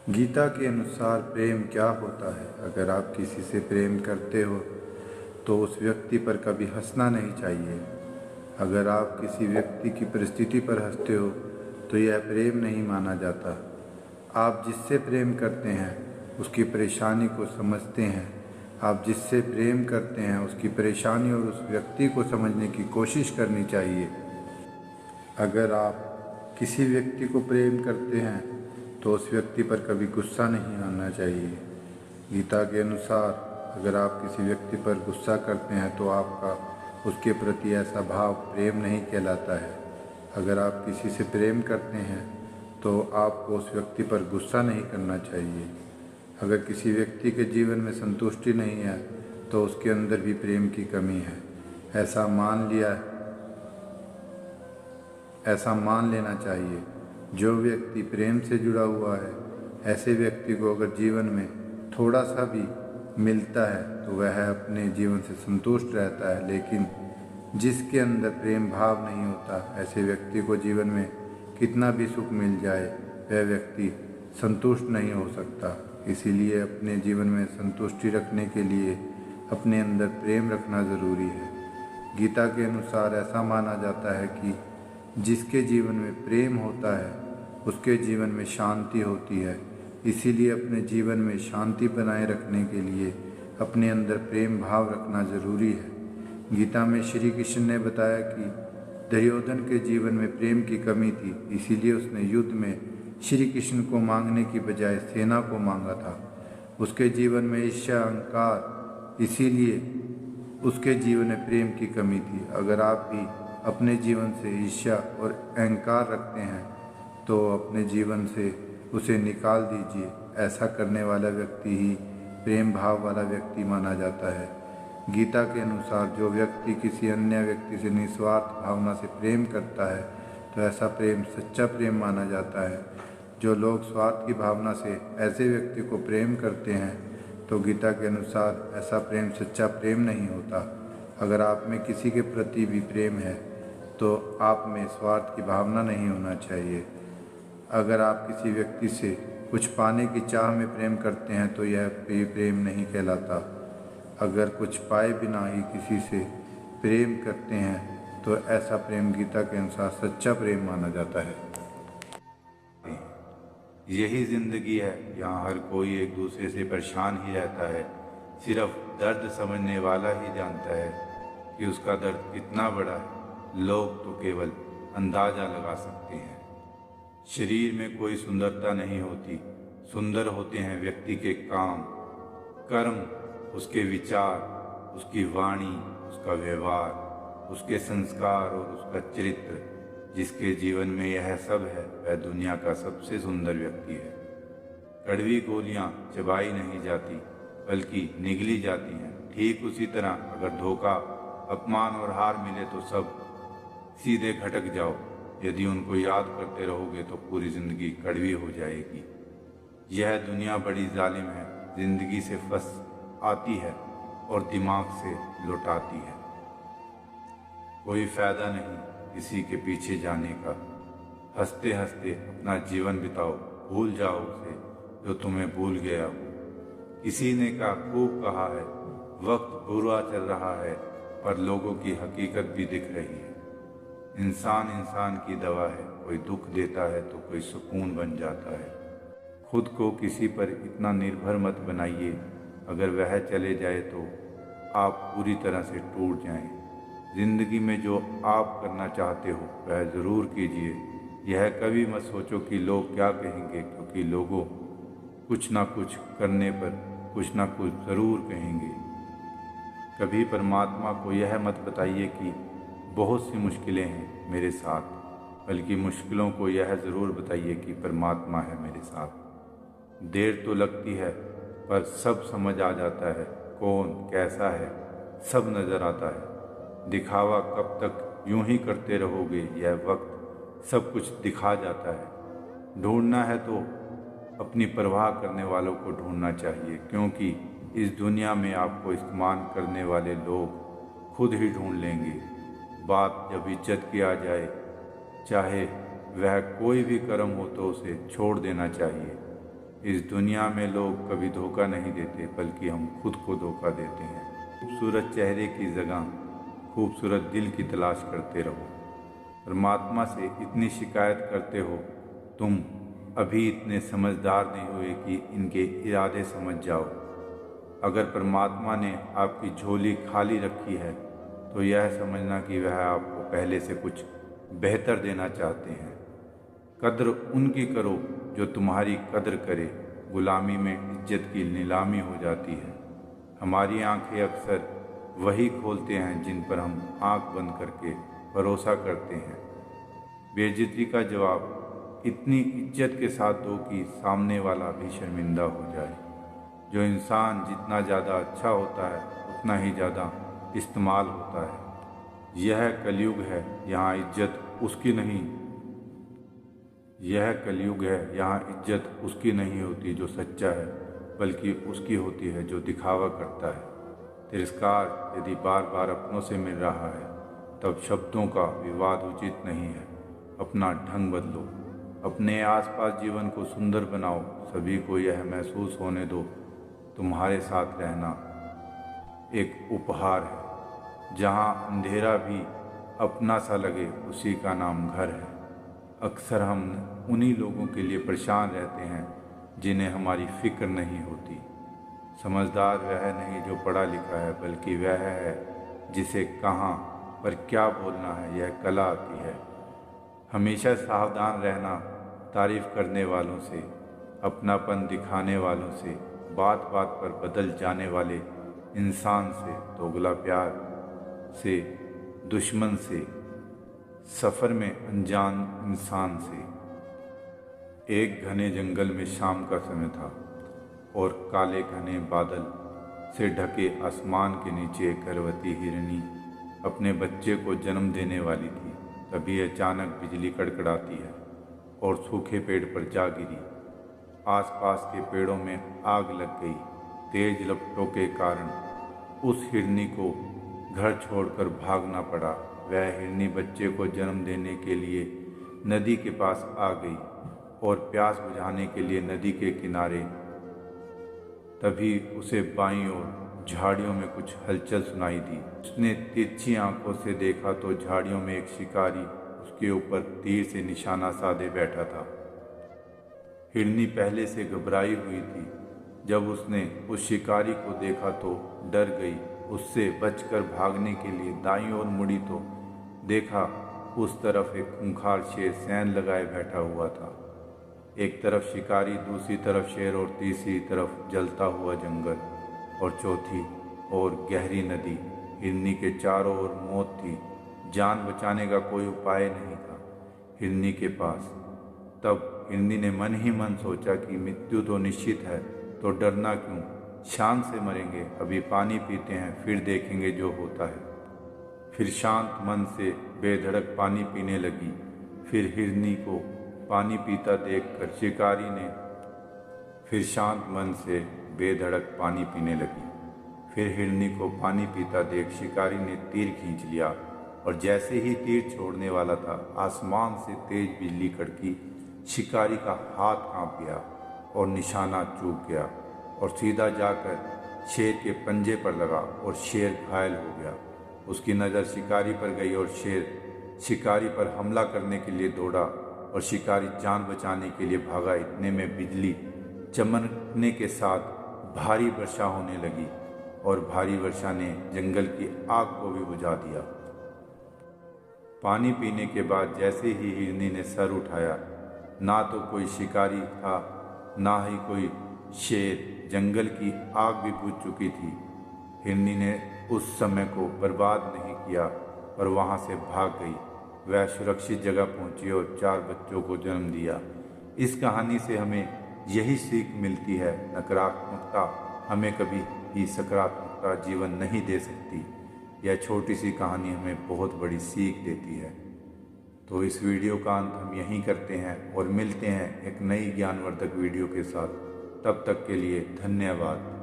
गीता के अनुसार प्रेम क्या होता है? अगर आप किसी से प्रेम करते हो तो उस व्यक्ति पर कभी हंसना नहीं चाहिए। अगर आप किसी व्यक्ति की परिस्थिति पर हंसते हो तो यह प्रेम नहीं माना जाता। आप जिससे प्रेम करते हैं उसकी परेशानी को समझते हैं। आप जिससे प्रेम करते हैं उसकी परेशानी और उस व्यक्ति को समझने की कोशिश करनी चाहिए। अगर आप किसी व्यक्ति को प्रेम करते हैं तो उस व्यक्ति पर कभी गुस्सा नहीं आना चाहिए। गीता के अनुसार अगर आप किसी व्यक्ति पर गुस्सा करते हैं तो आपका उसके प्रति ऐसा भाव प्रेम नहीं कहलाता है। अगर आप किसी से प्रेम करते हैं तो आपको उस व्यक्ति पर गुस्सा नहीं करना चाहिए। अगर किसी व्यक्ति के जीवन में संतुष्टि नहीं है तो उसके अंदर भी प्रेम की कमी है, ऐसा मान लेना चाहिए। जो व्यक्ति प्रेम से जुड़ा हुआ है, ऐसे व्यक्ति को अगर जीवन में थोड़ा सा भी मिलता है तो वह अपने जीवन से संतुष्ट रहता है। लेकिन जिसके अंदर प्रेम भाव नहीं होता, ऐसे व्यक्ति को जीवन में कितना भी सुख मिल जाए वह व्यक्ति संतुष्ट नहीं हो सकता। इसीलिए अपने जीवन में संतुष्टि रखने के लिए अपने अंदर प्रेम रखना ज़रूरी है। गीता के अनुसार ऐसा माना जाता है कि जिसके जीवन में प्रेम होता है उसके जीवन में शांति होती है। इसीलिए अपने जीवन में शांति बनाए रखने के लिए अपने अंदर प्रेम भाव रखना ज़रूरी है। गीता में श्री कृष्ण ने बताया कि दुर्योधन के जीवन में प्रेम की कमी थी, इसीलिए उसने युद्ध में श्री कृष्ण को मांगने की बजाय सेना को मांगा था। उसके जीवन में ईर्ष्या अहंकार, इसीलिए उसके जीवन में प्रेम की कमी थी। अगर आप भी अपने जीवन से ईर्ष्या और अहंकार रखते हैं तो अपने जीवन से उसे निकाल दीजिए। ऐसा करने वाला व्यक्ति ही प्रेम भाव वाला व्यक्ति माना जाता है। गीता के अनुसार जो व्यक्ति किसी अन्य व्यक्ति से निस्वार्थ भावना से प्रेम करता है तो ऐसा प्रेम सच्चा प्रेम माना जाता है। जो लोग स्वार्थ की भावना से ऐसे व्यक्ति को प्रेम करते हैं तो गीता के अनुसार ऐसा प्रेम सच्चा प्रेम नहीं होता। अगर आप में किसी के प्रति भी प्रेम है तो आप में स्वार्थ की भावना नहीं होना चाहिए। अगर आप किसी व्यक्ति से कुछ पाने की चाह में प्रेम करते हैं तो यह प्रेम नहीं कहलाता। अगर कुछ पाए बिना ही किसी से प्रेम करते हैं तो ऐसा प्रेम गीता के अनुसार सच्चा प्रेम माना जाता है। यही जिंदगी है, यहाँ हर कोई एक दूसरे से परेशान ही रहता है। सिर्फ दर्द समझने वाला ही जानता है कि उसका दर्द कितना बड़ा है। लोग तो केवल अंदाजा लगा सकते हैं। शरीर में कोई सुंदरता नहीं होती, सुंदर होते हैं व्यक्ति के काम, कर्म, उसके विचार, उसकी वाणी, उसका व्यवहार, उसके संस्कार और उसका चरित्र। जिसके जीवन में यह सब है वह दुनिया का सबसे सुंदर व्यक्ति है। कड़वी गोलियां चबाई नहीं जाती बल्कि निगली जाती हैं। ठीक उसी तरह अगर धोखा, अपमान और हार मिले तो सब सीधे घटक जाओ। यदि उनको याद करते रहोगे तो पूरी जिंदगी कड़वी हो जाएगी। यह दुनिया बड़ी जालिम है, जिंदगी से फंस आती है और दिमाग से लौटाती है। कोई फायदा नहीं किसी के पीछे जाने का। हंसते हंसते अपना जीवन बिताओ, भूल जाओ उसे जो तुम्हें भूल गया हो। किसी ने खूब कहा है, वक्त बुरा चल रहा है पर लोगों की हकीकत भी दिख रही है। इंसान इंसान की दवा है, कोई दुख देता है तो कोई सुकून बन जाता है। खुद को किसी पर इतना निर्भर मत बनाइए, अगर वह चले जाए तो आप पूरी तरह से टूट जाएं। जिंदगी में जो आप करना चाहते हो वह ज़रूर कीजिए। यह कभी मत सोचो कि लोग क्या कहेंगे, क्योंकि लोगों कुछ ना कुछ करने पर कुछ ना कुछ ज़रूर कहेंगे। कभी परमात्मा को यह मत बताइए कि बहुत सी मुश्किलें हैं मेरे साथ, बल्कि मुश्किलों को यह ज़रूर बताइए कि परमात्मा है मेरे साथ। देर तो लगती है पर सब समझ आ जाता है, कौन कैसा है सब नज़र आता है। दिखावा कब तक यूं ही करते रहोगे, यह वक्त सब कुछ दिखा जाता है। ढूंढना है तो अपनी परवाह करने वालों को ढूंढना चाहिए, क्योंकि इस दुनिया में आपको इस्तेमाल करने वाले लोग खुद ही ढूंढ लेंगे। बात जब इज्जत की आ जाए, चाहे वह कोई भी कर्म हो तो उसे छोड़ देना चाहिए। इस दुनिया में लोग कभी धोखा नहीं देते, बल्कि हम खुद को धोखा देते हैं। खूबसूरत चेहरे की जगह खूबसूरत दिल की तलाश करते रहो। परमात्मा से इतनी शिकायत करते हो, तुम अभी इतने समझदार नहीं हुए कि इनके इरादे समझ जाओ। अगर परमात्मा ने आपकी झोली खाली रखी है तो यह समझना कि वह आपको पहले से कुछ बेहतर देना चाहते हैं। कद्र उनकी करो जो तुम्हारी कद्र करे। गुलामी में इज्जत की नीलामी हो जाती है। हमारी आंखें अक्सर वही खोलते हैं जिन पर हम आंख बंद करके भरोसा करते हैं। बेइज्जती का जवाब इतनी इज्जत के साथ दो कि सामने वाला भी शर्मिंदा हो जाए। जो इंसान जितना ज़्यादा अच्छा होता है उतना ही ज़्यादा इस्तेमाल होता है। यह कलयुग है, यहाँ इज्जत उसकी नहीं होती जो सच्चा है, बल्कि उसकी होती है जो दिखावा करता है। तिरस्कार यदि बार बार अपनों से मिल रहा है तब शब्दों का विवाद उचित नहीं है। अपना ढंग बदलो, अपने आसपास जीवन को सुंदर बनाओ। सभी को यह महसूस होने दो तुम्हारे साथ रहना एक उपहार है। जहाँ अंधेरा भी अपना सा लगे उसी का नाम घर है। अक्सर हम उन्हीं लोगों के लिए परेशान रहते हैं जिन्हें हमारी फिक्र नहीं होती। समझदार वह नहीं जो पढ़ा लिखा है, बल्कि वह है जिसे कहाँ पर क्या बोलना है यह कला आती है। हमेशा सावधान रहना तारीफ करने वालों से, अपनापन दिखाने वालों से, बात बात पर बदल जाने वाले इंसान से, दोगला प्यार से, दुश्मन से, सफ़र में अनजान इंसान से। एक घने जंगल में शाम का समय था और काले घने बादल से ढके आसमान के नीचे एक गर्भवती हिरनी अपने बच्चे को जन्म देने वाली थी। तभी अचानक बिजली कड़कड़ाती है और सूखे पेड़ पर जा गिरी। आसपास के पेड़ों में आग लग गई। तेज लपटों के कारण उस हिरनी को घर छोड़कर भागना पड़ा। वह हिरनी बच्चे को जन्म देने के लिए नदी के पास आ गई और प्यास बुझाने के लिए नदी के किनारे। तभी उसे बाईं ओर झाड़ियों में कुछ हलचल सुनाई दी। उसने तिरछी आंखों से देखा तो झाड़ियों में एक शिकारी उसके ऊपर तीर से निशाना साधे बैठा था। हिरनी पहले से घबराई हुई थी। जब उसने उस शिकारी को देखा तो डर गई। उससे बचकर भागने के लिए दाईं ओर मुड़ी तो देखा उस तरफ एक खूंखार शेर सैन लगाए बैठा हुआ था। एक तरफ शिकारी, दूसरी तरफ शेर और तीसरी तरफ जलता हुआ जंगल और चौथी और गहरी नदी। हिरनी के चारों ओर मौत थी। जान बचाने का कोई उपाय नहीं था हिरनी के पास। तब हिरनी ने मन ही मन सोचा कि मृत्यु तो निश्चित है, तो डरना क्यों, शांत से मरेंगे। अभी पानी पीते हैं, फिर देखेंगे जो होता है। फिर शांत मन से बेधड़क पानी पीने लगी। फिर हिरनी को पानी पीता देखकर शिकारी ने फिर शांत मन से बेधड़क पानी पीने लगी। फिर हिरनी को पानी पीता देख शिकारी ने तीर खींच लिया और जैसे ही तीर छोड़ने वाला था, आसमान से तेज बिजली कड़की। शिकारी का हाथ कांप गया और निशाना चूक गया और सीधा जाकर शेर के पंजे पर लगा और शेर घायल हो गया। उसकी नज़र शिकारी पर गई और शेर शिकारी पर हमला करने के लिए दौड़ा और शिकारी जान बचाने के लिए भागा। इतने में बिजली चमकने के साथ भारी वर्षा होने लगी और भारी वर्षा ने जंगल की आग को भी बुझा दिया। पानी पीने के बाद जैसे ही हिरनी ने सर उठाया, ना तो कोई शिकारी था ना ही कोई शेर। जंगल की आग भी बुझ चुकी थी। हिरनी ने उस समय को बर्बाद नहीं किया और वहाँ से भाग गई। वह सुरक्षित जगह पहुँची और 4 बच्चों को जन्म दिया। इस कहानी से हमें यही सीख मिलती है, नकारात्मकता हमें कभी भी सकारात्मकता जीवन नहीं दे सकती। यह छोटी सी कहानी हमें बहुत बड़ी सीख देती है। तो इस वीडियो का अंत हम यहीं करते हैं और मिलते हैं एक नई ज्ञानवर्धक वीडियो के साथ। तब तक के लिए धन्यवाद।